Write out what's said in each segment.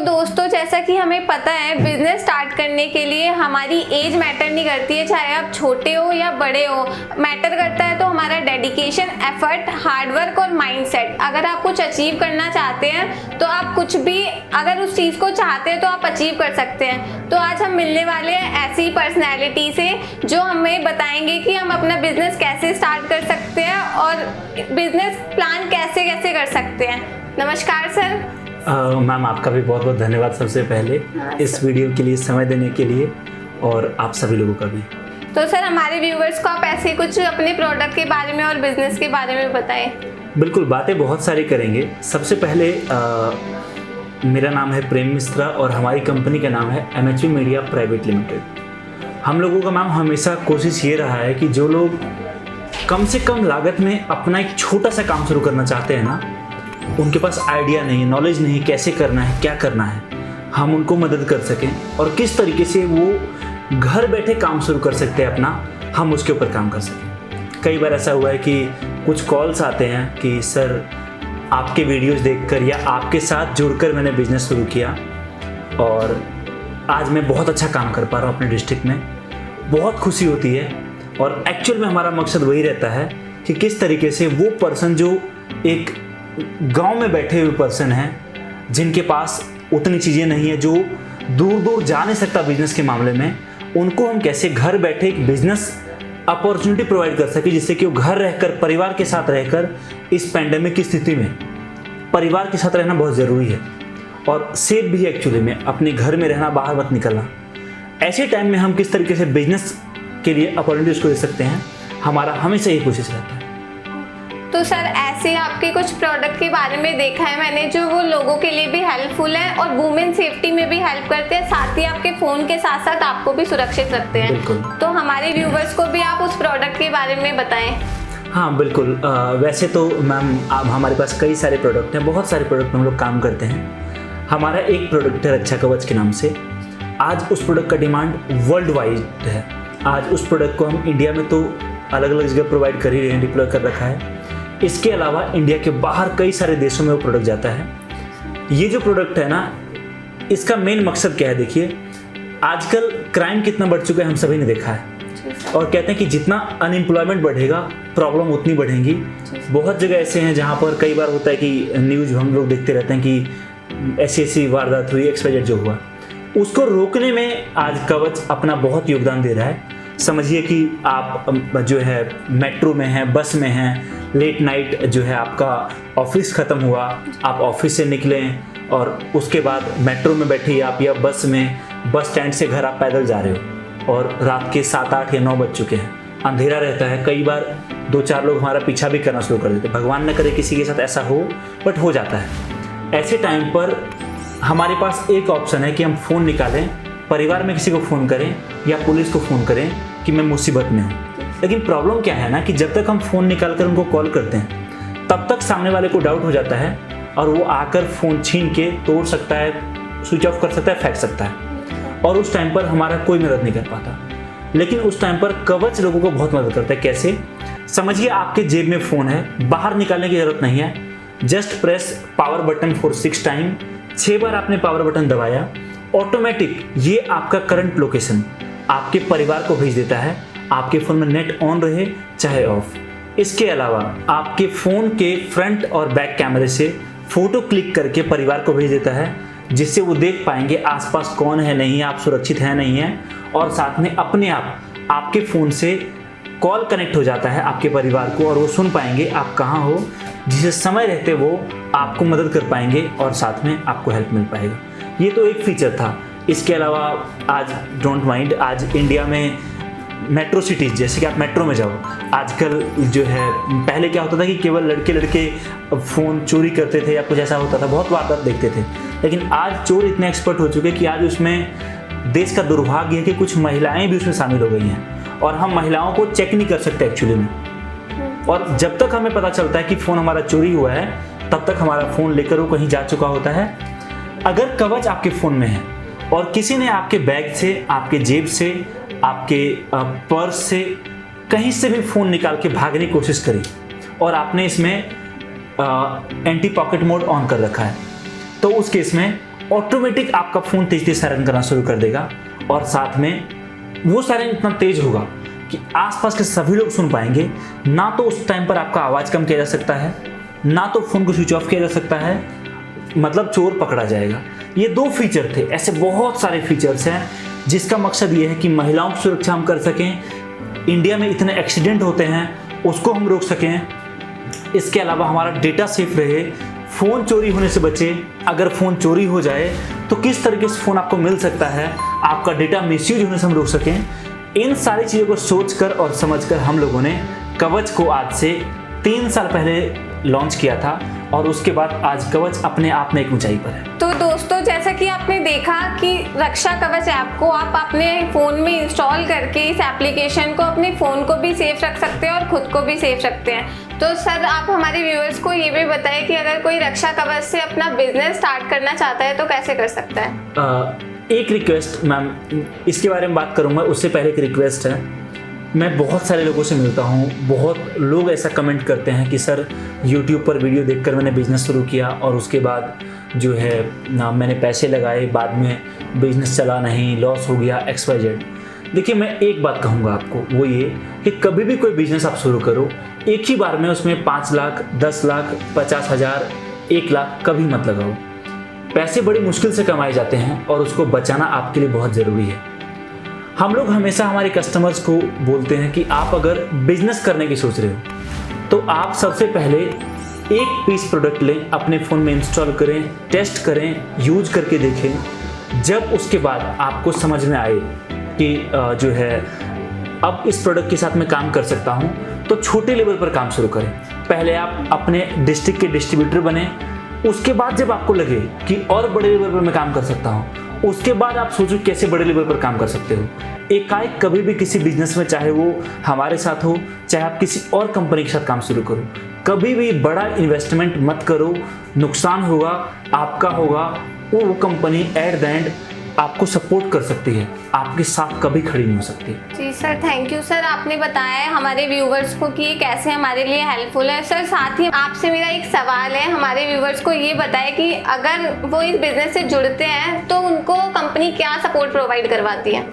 दोस्तों, जैसा कि हमें पता है बिजनेस स्टार्ट करने के लिए हमारी एज मैटर नहीं करती है, चाहे आप छोटे हो या बड़े हो। मैटर करता है तो हमारा डेडिकेशन, एफर्ट, हार्डवर्क और माइंडसेट। अगर आप कुछ अचीव करना चाहते हैं तो आप कुछ भी, अगर उस चीज़ को चाहते हैं तो आप अचीव कर सकते हैं। तो आज हम मिलने वाले हैं ऐसी पर्सनैलिटी से जो हमें बताएंगे कि हम अपना बिजनेस कैसे स्टार्ट कर सकते हैं और बिजनेस प्लान कैसे कैसे कर सकते हैं। नमस्कार सर। मैम, आपका भी बहुत बहुत धन्यवाद सबसे पहले इस वीडियो के लिए, समय देने के लिए, और आप सभी लोगों का भी। तो सर, हमारे व्यूवर्स को आप ऐसे कुछ अपने प्रोडक्ट के बारे में और बिजनेस के बारे में बताएं। बिल्कुल, बातें बहुत सारी करेंगे। सबसे पहले मेरा नाम है प्रेम मिश्रा और हमारी कंपनी का नाम है MHV मीडिया प्राइवेट लिमिटेड। हम लोगों का मैम हमेशा कोशिश ये रहा है कि जो लोग कम से कम लागत में अपना एक छोटा सा काम शुरू करना चाहते हैं ना, उनके पास आइडिया नहीं, नॉलेज नहीं, कैसे करना है, क्या करना है, हम उनको मदद कर सकें और किस तरीके से वो घर बैठे काम शुरू कर सकते हैं अपना, हम उसके ऊपर काम कर सकें। कई बार ऐसा हुआ है कि कुछ कॉल्स आते हैं कि सर आपके वीडियोस देखकर या आपके साथ जुड़कर मैंने बिजनेस शुरू किया और आज मैं बहुत अच्छा काम कर पा रहा हूँ अपने डिस्ट्रिक्ट में, बहुत खुशी होती है। और एक्चुअल में हमारा मकसद वही रहता है कि किस तरीके से वो पर्सन जो एक गांव में बैठे हुए पर्सन हैं, जिनके पास उतनी चीज़ें नहीं है, जो दूर दूर जा नहीं सकता बिजनेस के मामले में, उनको हम कैसे घर बैठे एक बिजनेस अपॉर्चुनिटी प्रोवाइड कर सके, जिससे कि वो घर रहकर, परिवार के साथ रहकर, इस पैंडेमिक की स्थिति में परिवार के साथ रहना बहुत ज़रूरी है और सेफ भी है एक्चुअली में, अपने घर में रहना, बाहर मत निकलना। ऐसे टाइम में हम किस तरीके से बिजनेस के लिए अपॉर्चुनिटीज़ को दे सकते हैं, हमारा हमेशा यही कोशिश रहता है। तो सर, ऐसे आपके कुछ प्रोडक्ट के बारे में देखा है मैंने जो वो लोगों के लिए भी हेल्पफुल है और वुमेन सेफ्टी में भी हेल्प करते हैं, साथ ही आपके फ़ोन के साथ साथ आपको भी सुरक्षित रखते हैं। बिल्कुल। तो हमारे व्यूवर्स को भी आप उस प्रोडक्ट के बारे में बताएं। हाँ बिल्कुल। वैसे तो मैम हमारे पास कई सारे प्रोडक्ट हैं, बहुत सारे प्रोडक्ट में हम लोग काम करते हैं। हमारा एक प्रोडक्ट है रक्षा कवच के नाम से। आज उस प्रोडक्ट का डिमांड वर्ल्ड वाइड है। आज उस प्रोडक्ट को हम इंडिया में तो अलग अलग जगह प्रोवाइड कर ही रहे हैं, डिप्लॉय कर रखा है। इसके अलावा इंडिया के बाहर कई सारे देशों में वो प्रोडक्ट जाता है। ये जो प्रोडक्ट है ना, इसका मेन मकसद क्या है, देखिए आजकल क्राइम कितना बढ़ चुका है हम सभी ने देखा है और कहते हैं कि जितना अनएम्प्लॉयमेंट बढ़ेगा प्रॉब्लम उतनी बढ़ेंगी। बहुत जगह ऐसे हैं जहाँ पर कई बार होता है कि न्यूज़ हम लोग देखते रहते हैं कि ऐसी वारदात हुई, XYZ जो हुआ, उसको रोकने में आज कवच अपना बहुत योगदान दे रहा है। समझिए कि आप जो है मेट्रो में हैं, बस में हैं, लेट नाइट जो है आपका ऑफिस ख़त्म हुआ, आप ऑफिस से निकलें और उसके बाद मेट्रो में बैठे आप या बस में, बस स्टैंड से घर आप पैदल जा रहे हो और रात के 7, 8 या 9 बज चुके हैं, अंधेरा रहता है। कई बार 2-4 लोग हमारा पीछा भी करना शुरू कर देते हैं। भगवान न करे किसी के साथ ऐसा हो, बट हो जाता है। ऐसे टाइम पर हमारे पास एक ऑप्शन है कि हम फ़ोन निकालें, परिवार में किसी को फ़ोन करें या पुलिस को फ़ोन करें कि मैं मुसीबत में हूँ। लेकिन प्रॉब्लम क्या है ना कि जब तक हम फ़ोन निकाल कर उनको कॉल करते हैं तब तक सामने वाले को डाउट हो जाता है और वो आकर फ़ोन छीन के तोड़ सकता है, स्विच ऑफ कर सकता है, फेंक सकता है और उस टाइम पर हमारा कोई मदद नहीं कर पाता। लेकिन उस टाइम पर कवच लोगों को बहुत मदद करता है। कैसे? समझिए आपके जेब में फ़ोन है, बाहर निकालने की ज़रूरत नहीं है, just press power button for 6 time. 6 बार आपने पावर बटन दबाया, ऑटोमेटिक ये आपका करंट लोकेशन आपके परिवार को भेज देता है, आपके फ़ोन में नेट ऑन रहे चाहे ऑफ। इसके अलावा आपके फ़ोन के फ्रंट और बैक कैमरे से फ़ोटो क्लिक करके परिवार को भेज देता है, जिससे वो देख पाएंगे आसपास कौन है, नहीं है, आप सुरक्षित हैं नहीं है, और साथ में अपने आप आपके फ़ोन से कॉल कनेक्ट हो जाता है आपके परिवार को और वो सुन पाएंगे आप कहाँ हो, जिससे समय रहते वो आपको मदद कर पाएंगे और साथ में आपको हेल्प मिल पाएगा। ये तो एक फीचर था। इसके अलावा आज डोंट माइंड, आज इंडिया में मेट्रो सिटीज़, जैसे कि आप मेट्रो में जाओ, आजकल जो है, पहले क्या होता था कि केवल लड़के फ़ोन चोरी करते थे या कुछ ऐसा होता था, बहुत वारदात देखते थे। लेकिन आज चोर इतने एक्सपर्ट हो चुके कि आज उसमें देश का दुर्भाग्य है कि कुछ महिलाएं भी उसमें शामिल हो गई हैं और हम महिलाओं को चेक नहीं कर सकते एक्चुअली में। और जब तक हमें पता चलता है कि फ़ोन हमारा चोरी हुआ है, तब तक हमारा फ़ोन लेकर वो कहीं जा चुका होता है। अगर कवच आपके फ़ोन में है और किसी ने आपके बैग से, आपके जेब से, आपके पर्स से, कहीं से भी फ़ोन निकाल के भागने की कोशिश करी और आपने इसमें एंटी पॉकेट मोड ऑन कर रखा है, तो उस केस में ऑटोमेटिक आपका फ़ोन तेज तेज सायरन करना शुरू कर देगा, और साथ में वो सायरन इतना तेज होगा कि आसपास के सभी लोग सुन पाएंगे। ना तो उस टाइम पर आपका आवाज़ कम किया जा सकता है, ना तो फ़ोन को स्विच ऑफ किया जा सकता है, मतलब चोर पकड़ा जाएगा। ये 2 फीचर थे, ऐसे बहुत सारे फीचर्स हैं जिसका मकसद ये है कि महिलाओं की सुरक्षा हम कर सकें, इंडिया में इतने एक्सीडेंट होते हैं उसको हम रोक सकें, इसके अलावा हमारा डेटा सेफ रहे, फ़ोन चोरी होने से बचे। अगर फ़ोन चोरी हो जाए तो किस तरीके से फ़ोन आपको मिल सकता है, आपका डेटा मिसयूज होने से हम रोक सकें। इन सारी चीज़ों को सोचकर और समझकर हम लोगों ने कवच को आज से 3 साल पहले लॉन्च किया था, और उसके बाद आज कवच अपने आप में एक ऊंचाई पर है। तो दोस्तों, जैसा कि आपने देखा कि रक्षा कवच ऐप को आप अपने फ़ोन में इंस्टॉल करके इस एप्लीकेशन को अपने फ़ोन को भी सेफ रख सकते हैं और ख़ुद को भी सेफ रखते हैं। तो सर, आप हमारे व्यूअर्स को ये भी बताएं कि अगर कोई रक्षा कवच से अपना बिजनेस स्टार्ट करना चाहता है तो कैसे कर सकता है? एक रिक्वेस्ट मैम, इसके बारे में बात करूँगा, उससे पहले एक रिक्वेस्ट है। मैं बहुत सारे लोगों से मिलता हूँ, बहुत लोग ऐसा कमेंट करते हैं कि सर YouTube पर वीडियो देखकर मैंने बिज़नेस शुरू किया और उसके बाद जो है ना मैंने पैसे लगाए, बाद में बिज़नेस चला नहीं, लॉस हो गया, XYZ। देखिए, मैं एक बात कहूँगा आपको, वो ये कि कभी भी कोई बिज़नेस आप शुरू करो, एक ही बार में उसमें 5 लाख, 10 लाख, 50,000, 1 लाख कभी मत लगाओ। पैसे बड़ी मुश्किल से कमाए जाते हैं और उसको बचाना आपके लिए बहुत ज़रूरी है। हम लोग हमेशा हमारे कस्टमर्स को बोलते हैं कि आप अगर बिजनेस करने की सोच रहे हो तो आप सबसे पहले एक पीस प्रोडक्ट लें, अपने फ़ोन में इंस्टॉल करें, टेस्ट करें, यूज करके देखें। जब उसके बाद आपको समझ में आए कि जो है अब इस प्रोडक्ट के साथ मैं काम कर सकता हूं, तो छोटे लेवल पर काम शुरू करें। पहले आप अपने डिस्ट्रिक्ट के डिस्ट्रीब्यूटर बने, उसके बाद जब आपको लगे कि और बड़े लेवल पर मैं काम कर सकता हूं, उसके बाद आप सोचो कैसे बड़े लेवल पर काम कर सकते हो। एकाएक कभी भी किसी बिजनेस में, चाहे वो हमारे साथ हो, चाहे आप किसी और कंपनी के साथ काम शुरू करो, कभी भी बड़ा इन्वेस्टमेंट मत करो, नुकसान होगा, आपका होगा। वो कंपनी एट द एंड आपको सपोर्ट कर सकती है, आपके साथ कभी खड़ी नहीं हो सकती। जी सर, थैंक यू सर, आपने बताया है हमारे व्यूवर्स को कि ये कैसे हमारे लिए हेल्पफुल है। सर, साथ ही आपसे मेरा एक सवाल है, हमारे व्यूवर्स को ये बताएं कि अगर वो इस बिजनेस से जुड़ते हैं तो उनको कंपनी क्या सपोर्ट प्रोवाइड करवाती है?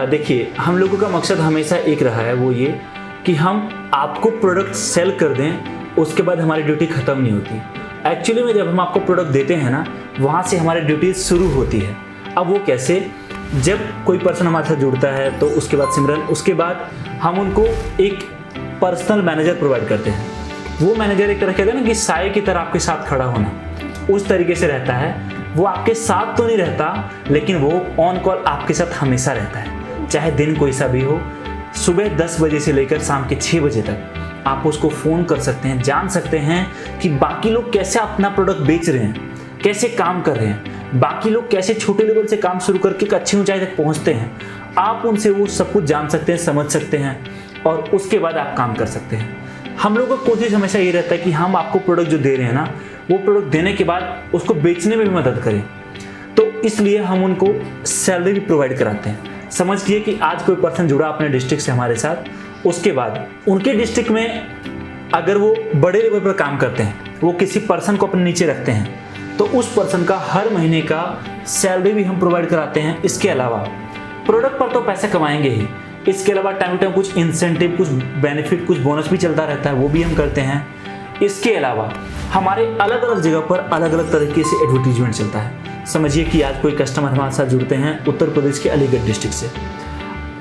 देखिए, हम लोगों का मकसद हमेशा एक रहा है, वो ये कि हम आपको प्रोडक्ट सेल कर दें, उसके बाद हमारी ड्यूटी ख़त्म नहीं होती। एक्चुअली में जब हम आपको प्रोडक्ट देते हैं ना, वहाँ से हमारी ड्यूटी शुरू होती है। अब वो कैसे? जब कोई पर्सन हमारे साथ जुड़ता है तो उसके बाद सिमरन, उसके बाद हम उनको एक पर्सनल मैनेजर प्रोवाइड करते हैं। वो मैनेजर एक तरह कहते हैं ना कि साए की तरह आपके साथ खड़ा होना, उस तरीके से रहता है। वो आपके साथ तो नहीं रहता, लेकिन वो ऑन कॉल आपके साथ हमेशा रहता है, चाहे दिन कोई सा भी हो। सुबह 10 बजे से लेकर शाम के 6 बजे तक आप उसको फ़ोन कर सकते हैं, जान सकते हैं कि बाकी लोग कैसे अपना प्रोडक्ट बेच रहे हैं, कैसे काम कर रहे हैं, बाकी लोग कैसे छोटे लेवल से काम शुरू करके एक अच्छी ऊंचाई तक पहुंचते हैं। आप उनसे वो सब कुछ जान सकते हैं, समझ सकते हैं, और उसके बाद आप काम कर सकते हैं। हम लोगों का कोशिश हमेशा ये रहता है कि हम आपको प्रोडक्ट जो दे रहे हैं ना, वो प्रोडक्ट देने के बाद उसको बेचने में भी मदद करें। तो इसलिए हम उनको सैलरी भी प्रोवाइड कराते हैं। समझिए कि आज कोई पर्सन जुड़ा अपने डिस्ट्रिक्ट से हमारे साथ, उसके बाद उनके डिस्ट्रिक्ट में अगर वो बड़े लेवल पर काम करते हैं, वो किसी पर्सन को अपने नीचे रखते हैं, तो उस पर्सन का हर महीने का सैलरी भी हम प्रोवाइड कराते हैं। इसके अलावा प्रोडक्ट पर तो पैसे कमाएंगे ही, इसके अलावा टाइम टू टाइम कुछ इंसेंटिव, कुछ बेनिफिट, कुछ बोनस भी चलता रहता है, वो भी हम करते हैं। इसके अलावा हमारे अलग अलग जगह पर अलग अलग तरीके से एडवर्टीजमेंट चलता है। समझिए कि आज कोई कस्टमर हमारे साथ जुड़ते हैं उत्तर प्रदेश के अलीगढ़ डिस्ट्रिक्ट से।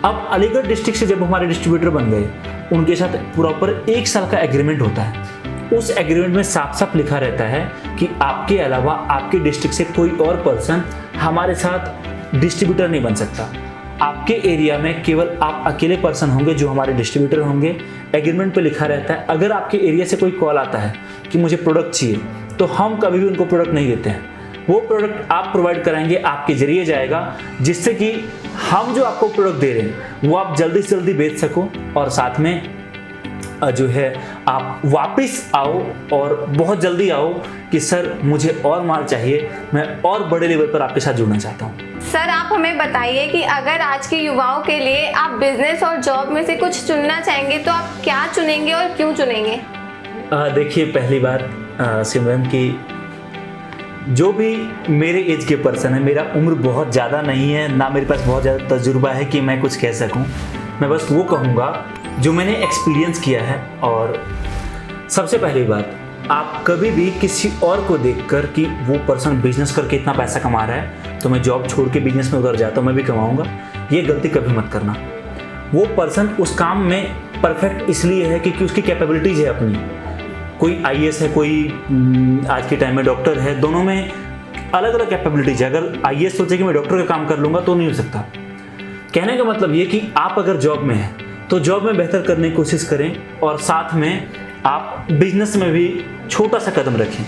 अब अलीगढ़ डिस्ट्रिक्ट से जब हमारे डिस्ट्रीब्यूटर बन गए, उनके साथ प्रॉपर 1 साल का एग्रीमेंट होता है। उस एग्रीमेंट में साफ साफ लिखा रहता है कि आपके अलावा आपके डिस्ट्रिक्ट से कोई और पर्सन हमारे साथ डिस्ट्रीब्यूटर नहीं बन सकता। आपके एरिया में केवल आप अकेले पर्सन होंगे जो हमारे डिस्ट्रीब्यूटर होंगे। एग्रीमेंट पे लिखा रहता है, अगर आपके एरिया से कोई कॉल आता है कि मुझे प्रोडक्ट चाहिए, तो हम कभी भी उनको प्रोडक्ट नहीं देते हैं। वो प्रोडक्ट आप प्रोवाइड कराएंगे, आपके जरिए जाएगा, जिससे कि हम जो आपको प्रोडक्ट दे रहे हैं वो आप जल्दी से जल्दी बेच सको, और साथ में जो है आप वापस आओ और बहुत जल्दी आओ कि सर मुझे और माल चाहिए, मैं और बड़े लेवल पर आपके साथ जुड़ना चाहता हूँ। सर, आप हमें बताइए कि अगर आज के युवाओं के लिए आप बिजनेस और जॉब में से कुछ चुनना चाहेंगे तो आप क्या चुनेंगे और क्यों चुनेंगे? देखिए, पहली बात सिमरन की जो भी मेरे एज के पर्सन है, मेरा उम्र बहुत ज़्यादा नहीं है, ना मेरे पास बहुत ज़्यादा तजुर्बा है कि मैं कुछ कह सकूं। मैं बस वो कहूँगा जो मैंने एक्सपीरियंस किया है। और सबसे पहली बात, आप कभी भी किसी और को देखकर कि वो पर्सन बिजनेस करके इतना पैसा कमा रहा है तो मैं जॉब छोड़ के बिजनेस में उतर जाता हूँ, मैं भी कमाऊँगा, ये गलती कभी मत करना। वो पर्सन उस काम में परफेक्ट इसलिए है क्योंकि उसकी कैपेबिलिटीज़ है अपनी। कोई आईएएस है, कोई आज के टाइम में डॉक्टर है, दोनों में अलग अलग कैपेबिलिटीज है। अगर आईएएस सोचे कि मैं डॉक्टर का काम कर लूँगा तो नहीं हो सकता। कहने का मतलब ये कि आप अगर जॉब में हैं तो जॉब में बेहतर करने की कोशिश करें और साथ में आप बिजनेस में भी छोटा सा कदम रखें।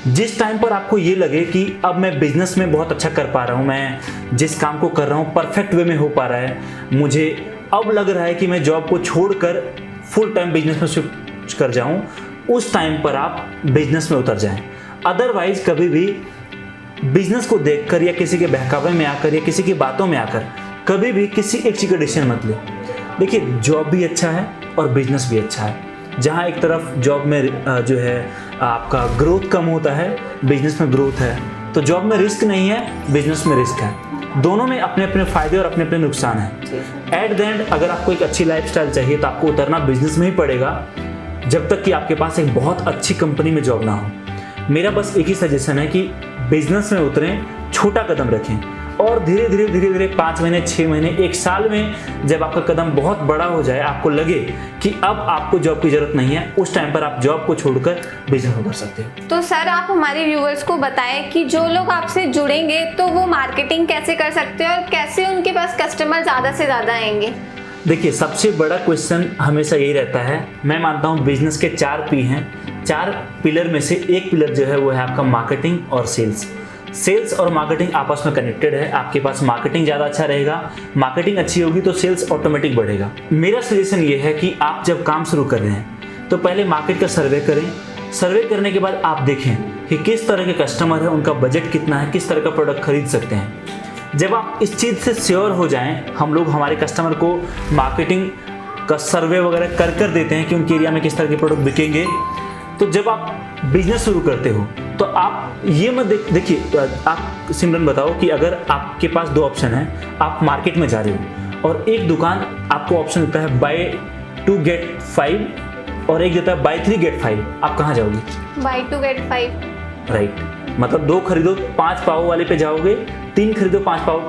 जिस टाइम पर आपको ये लगे कि अब मैं बिजनेस में बहुत अच्छा कर पा रहा हूँ, मैं जिस काम को कर रहा हूँ परफेक्ट वे में हो पा रहा है, मुझे अब लग रहा है कि मैं जॉब को छोड़कर फुल टाइम बिजनेस में स्विच कर जाऊँ, उस टाइम पर आप बिजनेस में उतर जाएं। अदरवाइज कभी भी बिजनेस को देखकर या किसी के बहकावे में आकर या किसी की बातों में आकर कभी भी किसी एक चीज़ का डिसीजन मत ले। देखिए, जॉब भी अच्छा है और बिजनेस भी अच्छा है। जहाँ एक तरफ जॉब में जो है आपका ग्रोथ कम होता है, बिजनेस में ग्रोथ है, तो जॉब में रिस्क नहीं है, बिजनेस में रिस्क है। दोनों में अपने अपने फायदे और अपने अपने नुकसान हैं। एट द एंड अगर आपको एक अच्छी लाइफस्टाइल चाहिए तो आपको उतरना बिजनेस में ही पड़ेगा, जब तक कि आपके पास एक बहुत अच्छी कंपनी में जॉब ना हो। मेरा बस एक ही सजेशन है कि बिजनेस में उतरें, छोटा कदम रखें और धीरे धीरे 5 महीने, 6 महीने, 1 साल में जब आपका कदम बहुत बड़ा हो जाए, आपको लगे कि अब आपको जॉब की जरूरत नहीं है, उस टाइम पर आप जॉब को छोड़कर बिजनेस में उतर सकते हो। तो सर, आप हमारे व्यूअर्स को बताएं कि जो लोग आपसे जुड़ेंगे तो वो मार्केटिंग कैसे कर सकते हैं और कैसे उनके पास कस्टमर ज़्यादा से ज़्यादा आएंगे। देखिए, सबसे बड़ा क्वेश्चन हमेशा यही रहता है। मैं मानता हूँ बिजनेस के 4 पी हैं। 4 पिलर में से एक पिलर जो है वो है आपका मार्केटिंग और सेल्स। सेल्स और मार्केटिंग आपस में कनेक्टेड है। आपके पास मार्केटिंग ज़्यादा अच्छा रहेगा, मार्केटिंग अच्छी होगी तो सेल्स ऑटोमेटिक बढ़ेगा। मेरा सजेशन ये है कि आप जब काम शुरू कर रहे हैं तो पहले मार्केट का सर्वे करें। सर्वे करने के बाद आप देखें कि किस तरह के कस्टमर है, उनका बजट कितना है, किस तरह का प्रोडक्ट खरीद सकते हैं। जब आप इस चीज़ से श्योर हो जाएं, हम लोग हमारे कस्टमर को मार्केटिंग का सर्वे वगैरह कर देते हैं कि उनके एरिया में किस तरह के प्रोडक्ट बिकेंगे। तो जब आप बिजनेस शुरू करते हो तो आप ये मत देखिए, आप सिमरन बताओ कि अगर आपके पास 2 ऑप्शन हैं, आप मार्केट में जा रहे हो और एक दुकान आपको ऑप्शन देता है बाय 2 गेट 5 और एक देता है बाय 3 गेट 5, आप कहाँ जाओगे? Bye 2 gate 5। राइट, मतलब 2 खरीदो 5 पाव वाले पे जाओगे, 3 खरीदो 5 पाव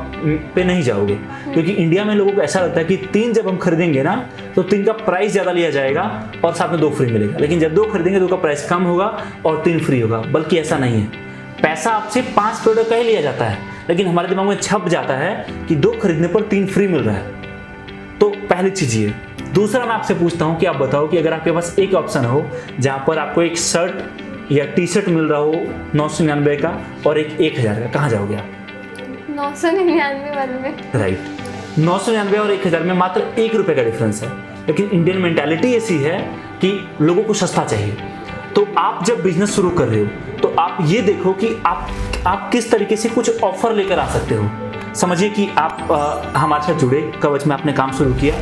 पे नहीं जाओगे। क्योंकि इंडिया में लोगों को ऐसा लगता है कि 3 जब हम खरीदेंगे ना तो 3 का प्राइस ज़्यादा लिया जाएगा और साथ में 2 फ्री मिलेगा। लेकिन जब 2 खरीदेंगे 2 का प्राइस कम होगा और 3 फ्री होगा। बल्कि ऐसा नहीं है, पैसा आपसे 5 प्रोडक्ट का ही लिया जाता है, लेकिन हमारे दिमाग में छप जाता है कि 2 खरीदने पर 3 फ्री मिल रहा है। तो पहली चीज़ ये। दूसरा, मैं आपसे पूछता हूँ कि आप बताओ कि अगर आपके पास एक ऑप्शन हो जहाँ पर आपको एक शर्ट या टी शर्ट मिल रहा हो 999 का और एक 1000 का, कहाँ जाओगे आप? 999 वाले में। राइट, 999 और 1000 में मात्र 1 रुपये का डिफरेंस है। लेकिन इंडियन मेंटालिटी ऐसी है कि लोगों को सस्ता चाहिए। तो आप जब बिजनेस शुरू कर रहे हो तो आप ये देखो कि आप किस तरीके से कुछ ऑफर लेकर आ सकते हो। समझिए कि आप हमारे साथ जुड़े, कवच में आपने काम शुरू किया,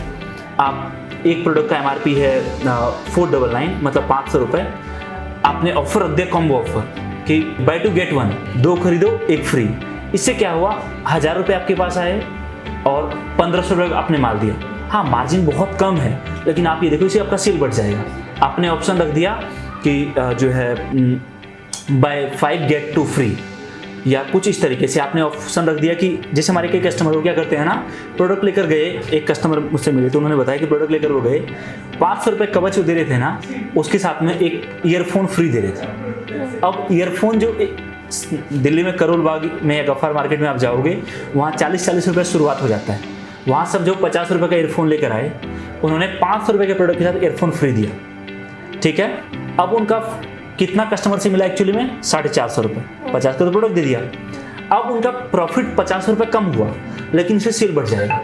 आप एक प्रोडक्ट का MRP है 499, मतलब 500 रुपये। आपने ऑफर रख दिया, कॉम्बो ऑफर कि बाय 2 गेट 1, 2 खरीदो 1 फ्री। इससे क्या हुआ, 1000 रुपये आपके पास आए और 1500 रुपये आपने माल दिया। हाँ, मार्जिन बहुत कम है, लेकिन आप ये देखो इससे आपका सेल बढ़ जाएगा। आपने ऑप्शन रख दिया कि जो है बाय 5 गेट 2 फ्री, या कुछ इस तरीके से आपने ऑप्शन रख दिया कि जैसे हमारे कई कस्टमर वो क्या करते हैं ना, प्रोडक्ट लेकर गए। एक कस्टमर मुझसे मिले तो उन्होंने बताया कि प्रोडक्ट लेकर वो गए, 500 रुपये कवच जो दे रहे थे ना, उसके साथ में एक ईयरफोन फ्री दे रहे थे। अब ईयरफोन जो दिल्ली में करोल बाग में या गफ्फार मार्केट में आप जाओगे, वहाँ 40-40 रुपये शुरुआत हो जाता है। वहाँ सब जो 50 रुपये का ईयरफोन लेकर आए, उन्होंने 500 रुपये के प्रोडक्ट के साथ ईयरफोन फ्री दिया। ठीक है, अब उनका कितना कस्टमर से मिला एक्चुअली में? 450 रुपये। 50 का तो प्रोडक्ट दे दिया। अब उनका प्रॉफिट 50 रुपये कम हुआ, लेकिन इससे सेल बढ़ जाएगा।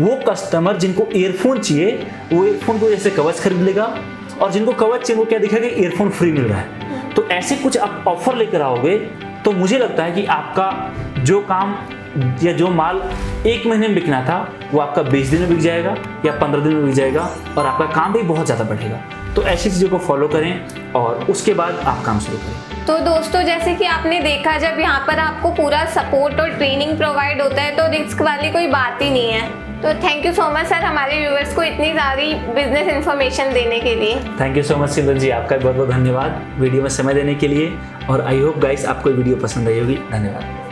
वो कस्टमर जिनको ईयरफोन चाहिए वो ईयरफोन को जैसे कवच खरीद लेगा, और जिनको कवच चाहिए वो क्या दिखेगा, ईयरफोन फ्री मिल रहा है। तो ऐसे कुछ आप ऑफर लेकर आओगे तो मुझे लगता है कि आपका जो काम या जो माल 1 महीने में बिकना था वो आपका 20 दिन में बिक जाएगा या 15 दिन में बिक जाएगा, और आपका काम भी बहुत ज़्यादा बढ़ेगा। तो ऐसी चीज़ों को फॉलो करें और उसके बाद आप काम शुरू करें। तो दोस्तों जैसे कि आपने देखा, जब यहाँ पर आपको पूरा सपोर्ट और ट्रेनिंग प्रोवाइड होता है तो रिस्क वाली कोई बात ही नहीं है। तो thank you so much sir हमारे व्यूअर्स को इतनी सारी बिजनेस इन्फॉर्मेशन देने के लिए। थैंक यू सो मच सिमरन जी, आपका बहुत बहुत धन्यवाद वीडियो में समय देने के लिए। और आई होप गाइस आपको वीडियो पसंद आई होगी। धन्यवाद।